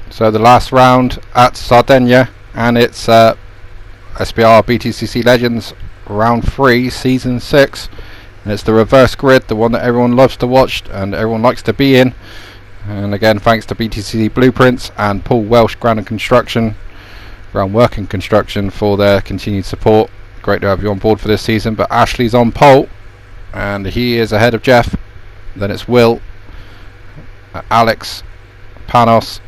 So the last round at Sardinia, and it's SBR BTCC Legends round 3 season 6, and it's the reverse grid, the one that everyone loves to watch and everyone likes to be in. And again, thanks to BTCC Blueprints and Paul Welsh Ground Work and Construction for their continued support. Great to have you on board for this season. But Ashley's on pole and he is ahead of Jeff. Then it's Will, Alex, Panos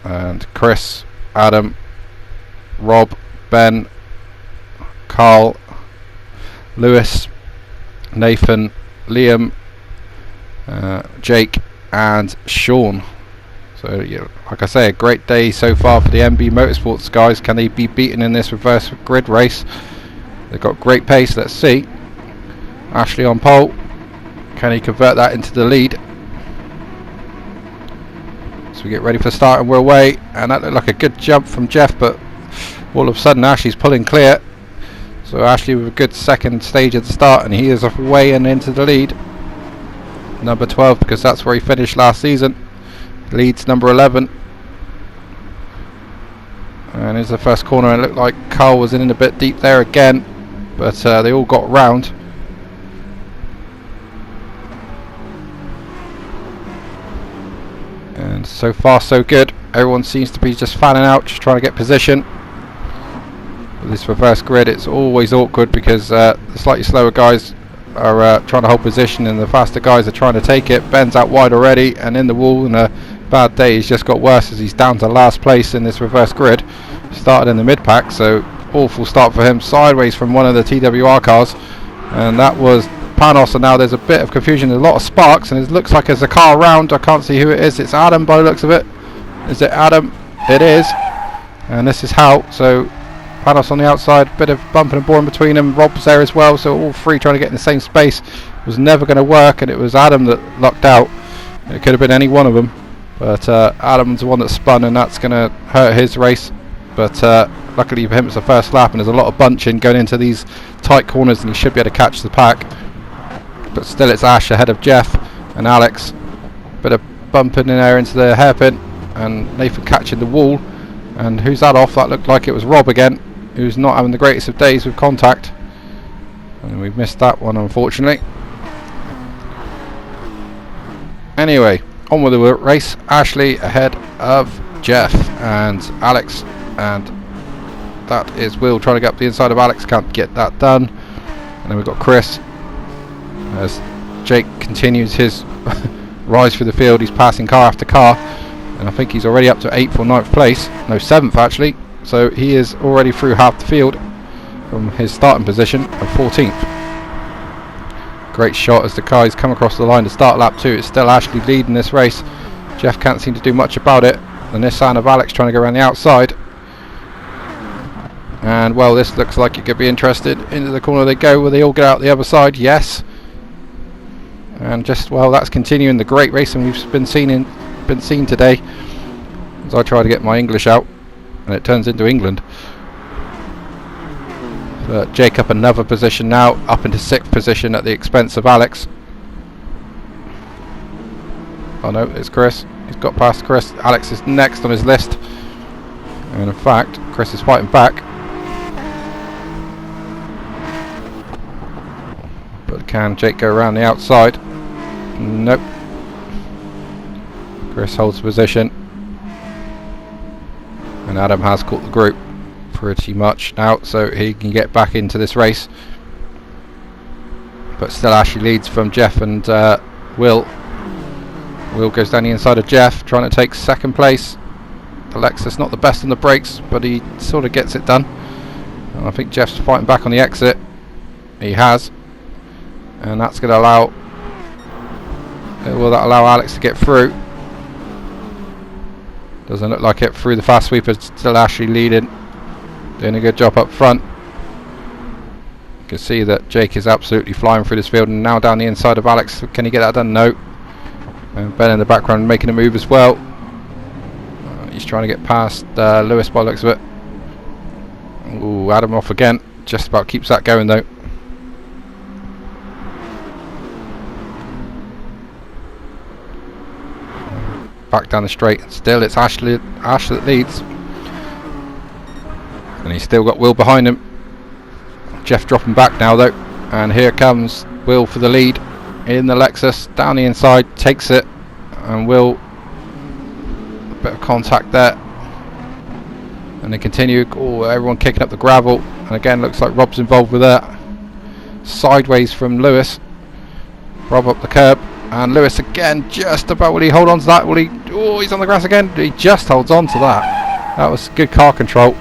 and Chris, Adam, Rob, Ben, Carl, Lewis, Nathan, Liam, Jake and Sean. So yeah, like I say, a great day so far for the MB Motorsports guys. Can they be beaten in this reverse grid race? They've got great pace. Let's see. Ashley on pole. Can he convert that into the lead? So we get ready for start and we're away. And that looked like a good jump from Jeff, but all of a sudden Ashley's pulling clear. So Ashley with a good second stage at the start, and he is away and into the lead. Number 12, because that's where he finished last season. Leads number 11. And here's the first corner, and it looked like Carl was in a bit deep there again, but they all got round. And so far so good. Everyone seems to be just fanning out, just trying to get position. With this reverse grid, it's always awkward because the slightly slower guys are trying to hold position and the faster guys are trying to take it. Ben's out wide already and in the wall, and a bad day. He's just got worse as he's down to last place in this reverse grid. Started in the mid pack, so awful start for him, sideways from one of the TWR cars, and that was Panos. And now there's a bit of confusion, a lot of sparks, and it looks like there's a car around. I can't see who it is. It's Adam by the looks of it. Is it Adam? It is. And this is how. So Panos on the outside, bit of bumping and boring between them. Rob's there as well, so all three trying to get in the same space. It was never going to work, and it was Adam that lucked out. It could have been any one of them, but Adam's the one that spun, and that's going to hurt his race. But luckily for him, it's the first lap, and there's a lot of bunching going into these tight corners, and he should be able to catch the pack. But still, it's Ash ahead of Jeff and Alex. Bit of bumping in there into the hairpin, and Nathan catching the wall. And who's that off? That looked like it was Rob again, who's not having the greatest of days with contact, and we've missed that one unfortunately. Anyway, on with the race. Ashley ahead of Jeff and Alex, and that is Will trying to get up the inside of Alex, can't get that done. And then we've got Chris as Jake continues his rise through the field. He's passing car after car, and I think he's already up to 8th or 9th place, no 7th actually. So he is already through half the field from his starting position of 14th. Great shot as the guys come across the line to start lap 2. It's still Ashley leading this race. Jeff can't seem to do much about it. The Nissan of Alex trying to go around the outside. And well, this looks like it could be interested. Into the corner they go. Will they all get out the other side? Yes. And just, well, that's continuing the great racing we've been seen today. As I try to get my English out, and it turns into England. But Jake up another position now, up into 6th position at the expense of Alex. Oh no, it's Chris. He's got past Chris. Alex is next on his list, and in fact Chris is fighting back. But can Jake go around the outside? Nope. Chris holds position, and Adam has caught the group pretty much now, so he can get back into this race. But still Ashley leads from Jeff and Will. Will goes down the inside of Jeff, trying to take 2nd place. Alexis not the best on the brakes, but he sort of gets it done. And I think Jeff's fighting back on the exit. He has, and that's going to allow, will that allow Alex to get through? Doesn't look like it. Through the fast sweepers, still Ashley leading, doing a good job up front. You can see that Jake is absolutely flying through this field, and now down the inside of Alex. Can he get that done? No. And Ben in the background making a move as well. He's trying to get past Lewis by the looks of it. Ooh, Adam off again. Just about keeps that going though. back down the straight. And still it's Ash that leads. And he's still got Will behind him. Jeff dropping back now though. And here comes Will for the lead in the Lexus. Down the inside, takes it. And Will, a bit of contact there. And they continue. Oh, everyone kicking up the gravel. And again, looks like Rob's involved with that. Sideways from Lewis. Rob up the curb. And Lewis again, just about. Will he hold on to that? Will he? Oh, he's on the grass again. He just holds on to that. That was good car control.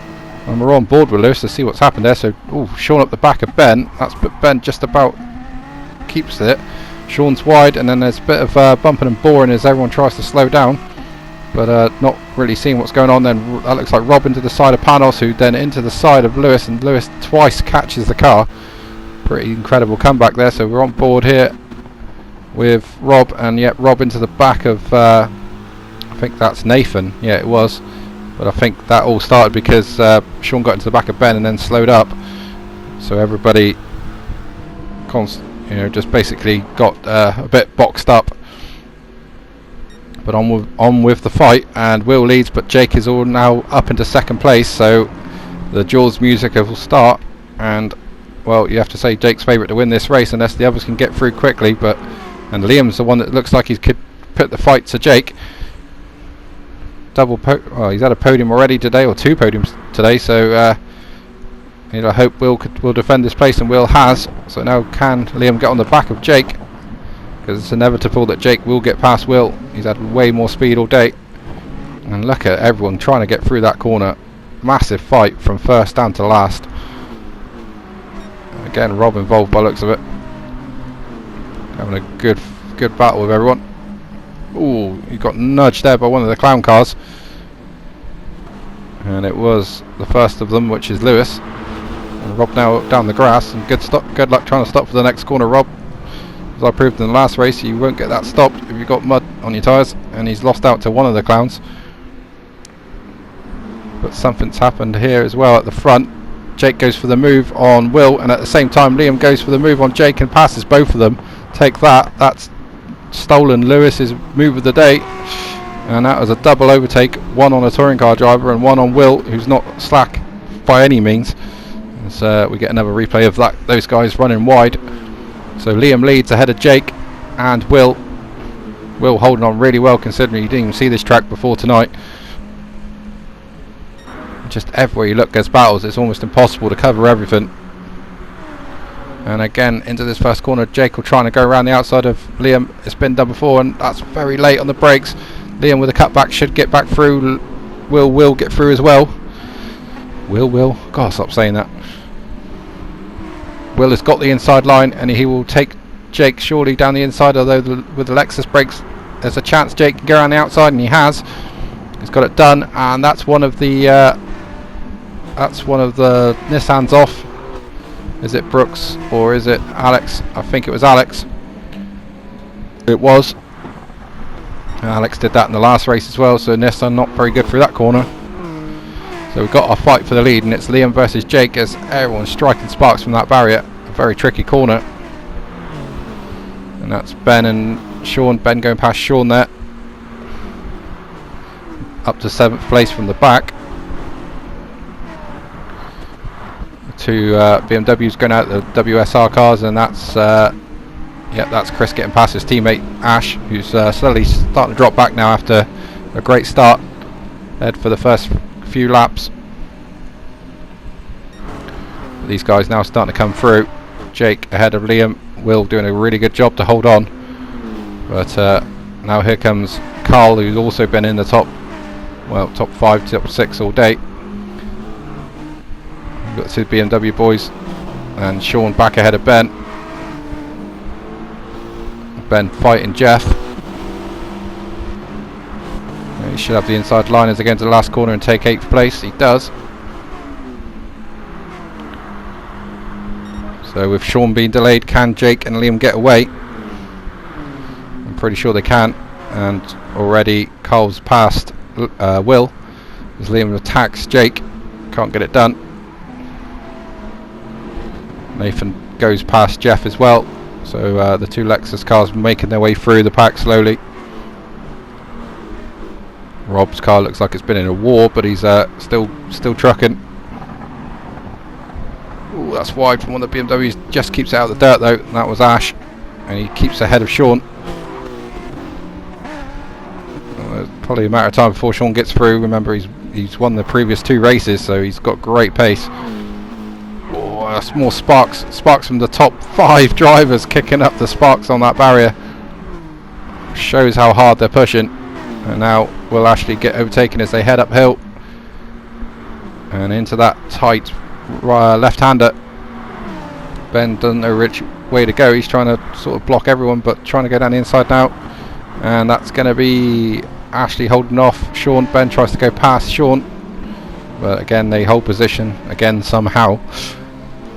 And we're on board with Lewis to see what's happened there. So, Sean up the back of Ben. That's Ben just about keeps it. Sean's wide, and then there's a bit of bumping and boring as everyone tries to slow down. But not really seeing what's going on. Then that looks like Rob into the side of Panos, who then into the side of Lewis, and Lewis twice catches the car. Pretty incredible comeback there. So we're on board here with Rob, and yet Rob into the back of I think that's Nathan. Yeah, it was. But I think that all started because Sean got into the back of Ben and then slowed up. So everybody just basically got a bit boxed up. But on with the fight, and Will leads, but Jake is all now up into second place. So the Jaws music will start, and well, you have to say Jake's favourite to win this race unless the others can get through quickly. And Liam's the one that looks like he could put the fight to Jake. He's had a podium already today, or 2 podiums today, so I hope Will defend this place, and Will has. So now can Liam get on the back of Jake, because it's inevitable that Jake will get past Will. He's had way more speed all day, and look at everyone trying to get through that corner. Massive fight from first down to last. Again, Rob involved by the looks of it, having a good battle with everyone. Ooh, he got nudged there by one of the clown cars, and it was the first of them, which is Lewis. And Rob now down the grass, and good luck trying to stop for the next corner, Rob. As I proved in the last race, you won't get that stopped if you've got mud on your tyres, and he's lost out to one of the clowns. But something's happened here as well at the front. Jake goes for the move on Will, and at the same time Liam goes for the move on Jake and passes both of them. Take that. That's stolen Lewis's move of the day, and that was a double overtake, one on a touring car driver and one on Will, who's not slack by any means. So we get another replay of those guys running wide. So Liam leads ahead of Jake, and Will holding on really well, considering he didn't even see this track before tonight. Just everywhere you look there's battles. It's almost impossible to cover everything. And again, into this first corner, Jake will try to go around the outside of Liam. It's been done before, and that's very late on the brakes. Liam with a cutback should get back through. Will get through as well. Will. God, stop saying that. Will has got the inside line, and he will take Jake surely down the inside, although with the Lexus brakes, there's a chance Jake can go around the outside, and he has. He's got it done, and that's one of the Nissans off. Is it Brooks or is it Alex? I think it was Alex. It was. Alex did that in the last race as well, so Nissan not very good through that corner. So we've got our fight for the lead, and it's Liam versus Jake as everyone's striking sparks from that barrier. A very tricky corner. And that's Ben and Sean. Ben going past Sean there. Up to 7th place from the back. Two BMWs going out the WSR cars, and that's Chris getting past his teammate Ash, who's slowly starting to drop back now after a great start. Led for the first few laps. These guys now starting to come through. Jake ahead of Liam. Will doing a really good job to hold on. But now here comes Carl, who's also been in the top 5, top 6 all day. We've got 2 BMW boys, and Sean back ahead of Ben. Ben fighting Jeff. He should have the inside line as they get into the last corner and take 8th place. He does. So with Sean being delayed, can Jake and Liam get away? I'm pretty sure they can. And already Carl's passed Will as Liam attacks Jake. Can't get it done. Nathan goes past Jeff as well. So the 2 Lexus cars making their way through the pack slowly. Rob's car looks like it's been in a war, but he's still trucking. Ooh, that's wide from one of the BMWs. Just keeps it out of the dirt though, and that was Ash, and he keeps ahead of Sean. Probably a matter of time before Sean gets through. Remember, he's won the previous 2 races, so he's got great pace. Oh, that's more sparks from the top 5 drivers kicking up the sparks on that barrier. Shows how hard they're pushing. And now will Ashley get overtaken as they head uphill and into that tight left-hander. Ben doesn't know which way to go. He's trying to sort of block everyone, but trying to go down the inside now, and that's going to be Ashley holding off Sean. Ben tries to go past Sean, but again they hold position again somehow.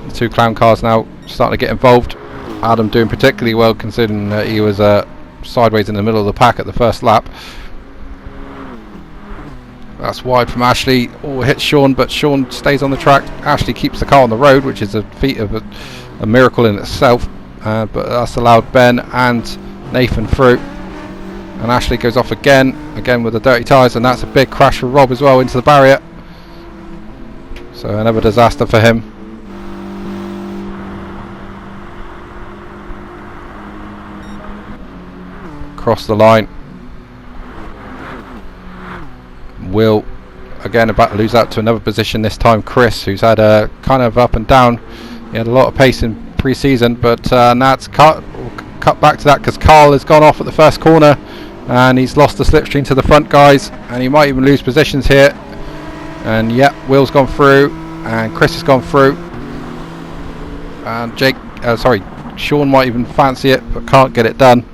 The 2 clown cars now starting to get involved. Adam doing particularly well considering that he was sideways in the middle of the pack at the first lap. That's wide from Ashley. Oh, hits Sean, but Sean stays on the track. Ashley keeps the car on the road, which is a feat of a miracle in itself, but that's allowed Ben and Nathan through. And Ashley goes off again with the dirty tyres, and that's a big crash for Rob as well into the barrier. So another disaster for him. Across the line. Will again about to lose out to another position, this time Chris, who's had a kind of up and down. He had a lot of pace in pre-season, but now it's cut back to that because Carl has gone off at the first corner and he's lost the slipstream to the front guys, and he might even lose positions here. And yep, Will's gone through and Chris has gone through, and Sean might even fancy it but can't get it done.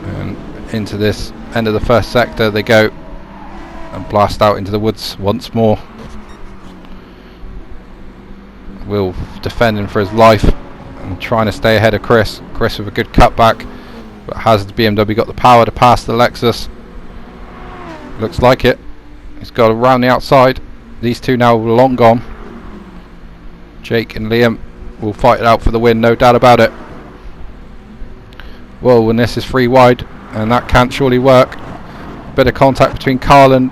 And into this end of the first sector they go and blast out into the woods once more. Will defending for his life and trying to stay ahead of Chris. Chris with a good cutback, but has the BMW got the power to pass the Lexus? Looks like it. He's got around the outside. These 2 now long gone. Jake and Liam will fight it out for the win, no doubt about it. Well, when this is 3 wide, and that can't surely work. Bit of contact between Carl and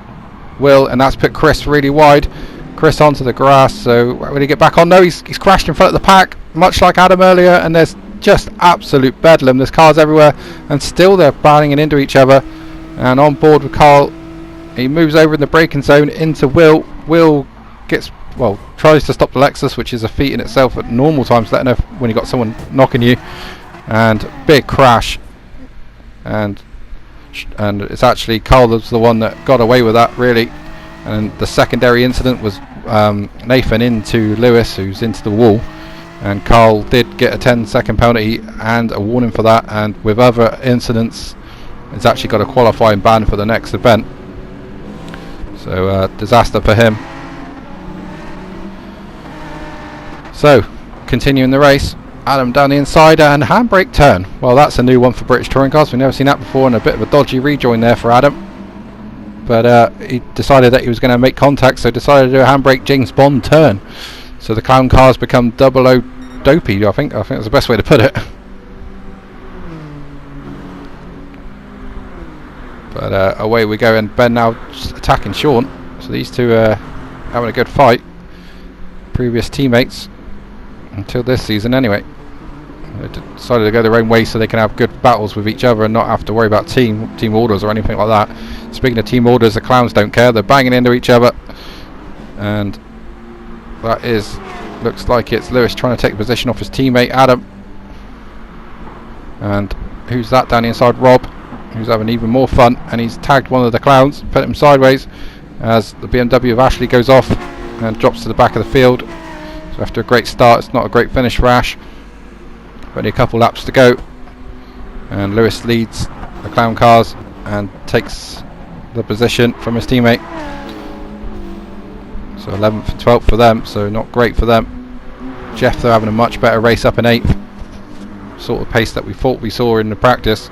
Will, and that's put Chris really wide. Chris onto the grass, so will he get back on? No, he's crashed in front of the pack, much like Adam earlier, and there's just absolute bedlam. There's cars everywhere, and still they're banging into each other. And on board with Carl, he moves over in the braking zone into Will. Will tries to stop the Lexus, which is a feat in itself at normal times, letting off when you got someone knocking you. And big crash. And it's actually Carl that's the one that got away with that, really. And the secondary incident was Nathan into Lewis, who's into the wall, and Carl did get a 10-second penalty and a warning for that, and with other incidents he's actually got a qualifying ban for the next event. So disaster for him. So continuing the race, Adam down the inside and handbrake turn. Well, that's a new one for British touring cars. We've never seen that before, and a bit of a dodgy rejoin there for Adam. But he decided that he was going to make contact, so decided to do a handbrake James Bond turn. So the clown cars become 00 dopey. I think that's the best way to put it. But away we go, and Ben now just attacking Sean. So these 2 are having a good fight. Previous teammates until this season, anyway. They decided to go their own way so they can have good battles with each other and not have to worry about team orders or anything like that. Speaking of team orders, the clowns don't care. They're banging into each other, and that looks like it's Lewis trying to take a position off his teammate Adam. And who's that down the inside? Rob, who's having even more fun, and he's tagged one of the clowns, put him sideways as the BMW of Ashley goes off and drops to the back of the field. So after a great start, it's not a great finish for Ash. Only a couple laps to go, and Lewis leads the clown cars and takes the position from his teammate. So 11th and 12th for them, so not great for them. Jeff, they're having a much better race up in 8th, sort of pace that we thought we saw in the practice,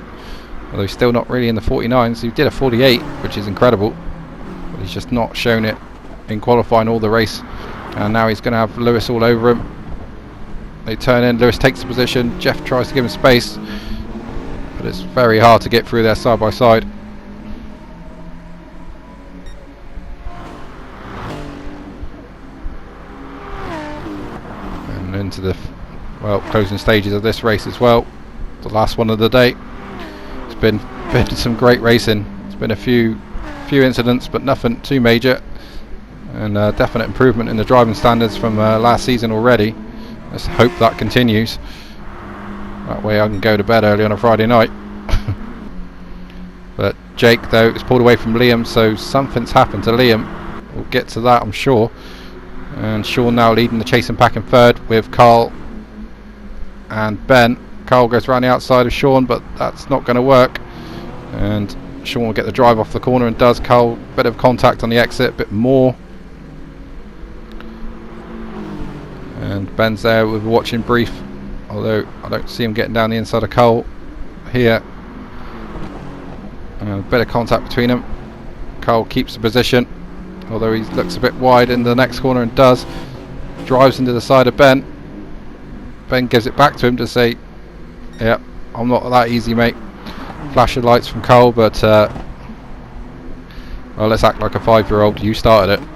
although he's still not really in the 49s. He did a 48, which is incredible, but he's just not shown it in qualifying all the race, and now he's going to have Lewis all over him. They turn in, Lewis takes the position, Jeff tries to give him space, but but it's very hard to get through there side by side. And into the closing stages of this race as well, the last one of the day. It's been some great racing. It's been a few incidents, but nothing too major, and definite improvement in the driving standards from last season already. Let's hope that continues. That way I can go to bed early on a Friday night. But Jake, though, is pulled away from Liam, so something's happened to Liam. We'll get to that, I'm sure. And Sean now leading the chasing pack in third with Carl and Ben. Carl goes around the outside of Sean, but that's not going to work. And Sean will get the drive off the corner, and does. Carl, bit of contact on the exit, a bit more. And Ben's there with a watching brief, although I don't see him getting down the inside of Carl here. And a bit of contact between them. Carl keeps the position, although he looks a bit wide in the next corner, and does. Drives into the side of Ben. Ben gives it back to him to say, yeah, I'm not that easy, mate. Flash of lights from Cole, but well, let's act like a 5-year-old. You started it.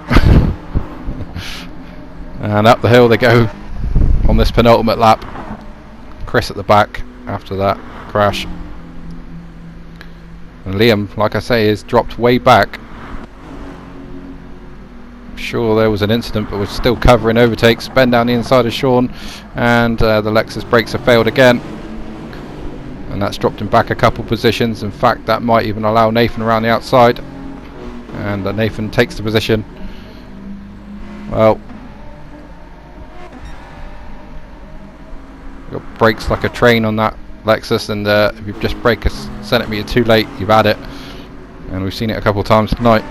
And up the hill they go on this penultimate lap. Chris at the back after that crash. And Liam, like I say, is dropped way back. I'm sure there was an incident, but we're still covering overtakes. Ben down the inside of Sean, and the Lexus brakes have failed again. And that's dropped him back a couple positions. In fact, that might even allow Nathan around the outside. And Nathan takes the position. Well, got brakes like a train on that Lexus, and if you just brake a centimetre too late, you've had it. And we've seen it a couple of times tonight.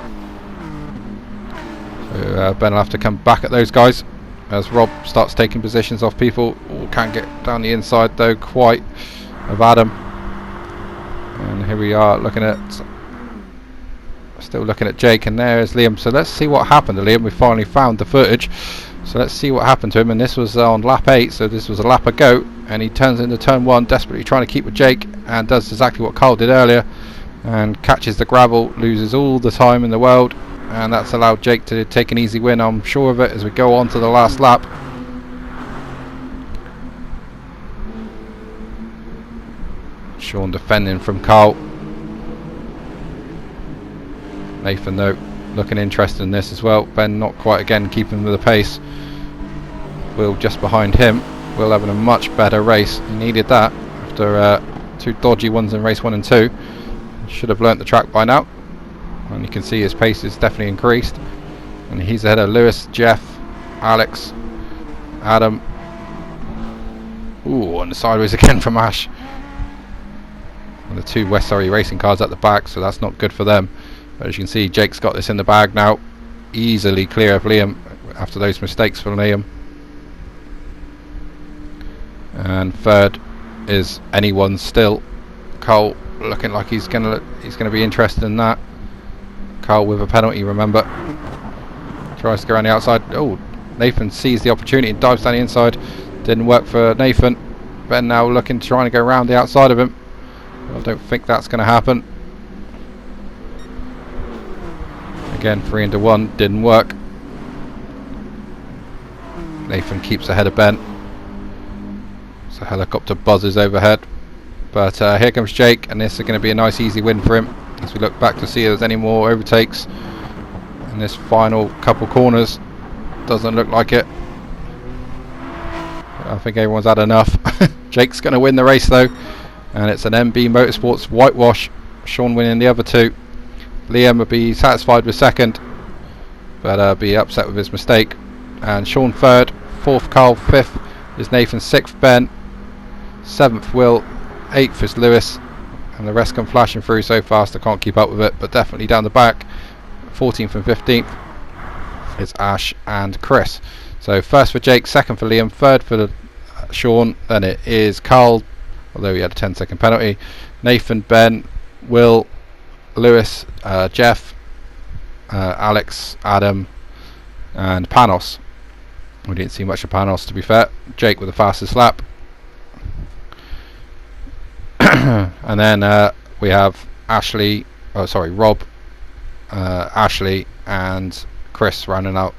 So Ben will have to come back at those guys as Rob starts taking positions off people. Can't get down the inside though quite of Adam. And here we are still looking at Jake, and there is Liam. So let's see what happened to Liam. We finally found the footage, so let's see what happened to him. And this was on lap 8, so this was a lap ago, and he turns into turn 1 desperately trying to keep with Jake, and does exactly what Carl did earlier and catches the gravel, loses all the time in the world, and that's allowed Jake to take an easy win, I'm sure of it, as we go on to the last lap. Sean defending from Carl. Nathan, though, looking interested in this as well. Ben not quite again keeping with the pace. Will just behind him. Will having a much better race. He needed that after 2 dodgy ones in race 1 and 2. Should have learnt the track by now. And you can see his pace is definitely increased. And he's ahead of Lewis, Jeff, Alex, Adam. Ooh, and the sideways again from Ash. And the 2 West Surrey racing cars at the back, so that's not good for them. But as you can see, Jake's got this in the bag now. Easily clear of Liam after those mistakes from Liam. And third is anyone still. Cole looking like he's gonna be interested in that. Cole with a penalty, remember. Tries to go around the outside. Oh, Nathan sees the opportunity and dives down the inside. Didn't work for Nathan. Ben now looking, trying to go around the outside of him. I don't think that's going to happen. Again, 3 into 1, didn't work. Nathan keeps ahead of Ben. So helicopter buzzes overhead. But here comes Jake, and this is going to be a nice easy win for him. As we look back to see if there's any more overtakes in this final couple corners. Doesn't look like it. I think everyone's had enough. Jake's going to win the race though. And it's an MB Motorsports whitewash. Sean winning the other 2. Liam would be satisfied with second, but be upset with his mistake. And Sean third, 4th Carl, 5th is Nathan, 6th Ben, 7th Will, 8th is Lewis, and the rest come flashing through so fast I can't keep up with it, but definitely down the back. 14th and 15th is Ash and Chris. So first for Jake, second for Liam, third for Sean, then it is Carl, although he had a 10-second penalty, Nathan, Ben, Will, Lewis, Jeff, Alex, Adam, and Panos. We didn't see much of Panos, to be fair. Jake with the fastest lap. And then we have Rob, Ashley and Chris rounding out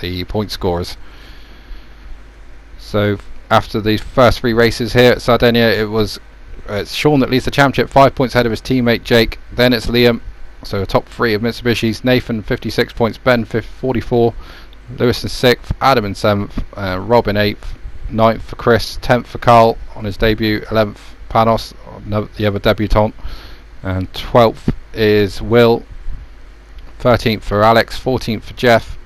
the point scorers. So after the first 3 races here at Sardinia, it's Sean that leads the championship, 5 points ahead of his teammate Jake. Then it's Liam, so a top 3 of Mitsubishi's. Nathan 56 points, Ben 44, Lewis in 6th, Adam in 7th, Rob in 8th, 9th for Chris, 10th for Carl on his debut, 11th Panos, the other debutant, and 12th is Will, 13th for Alex, 14th for Jeff,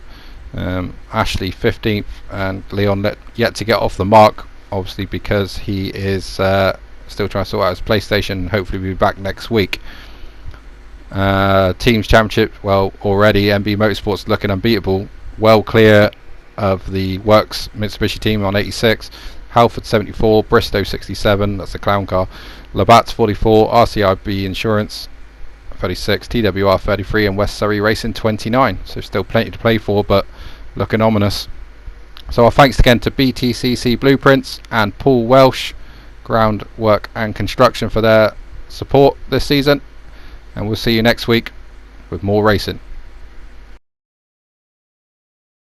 Ashley 15th, and Leon yet to get off the mark, obviously because he is still trying to sort out his PlayStation, and hopefully be back next week. Teams Championship, well, already MB Motorsports looking unbeatable, well clear of the Works Mitsubishi team on 86, Halford 74, Bristow 67, that's the clown car, Labatt's 44, RCIB Insurance 36, TWR 33, and West Surrey Racing 29. So still plenty to play for, but looking ominous. So our thanks again to BTCC Blueprints and Paul Welsh Groundwork and Construction for their support this season, and we'll see you next week with more racing.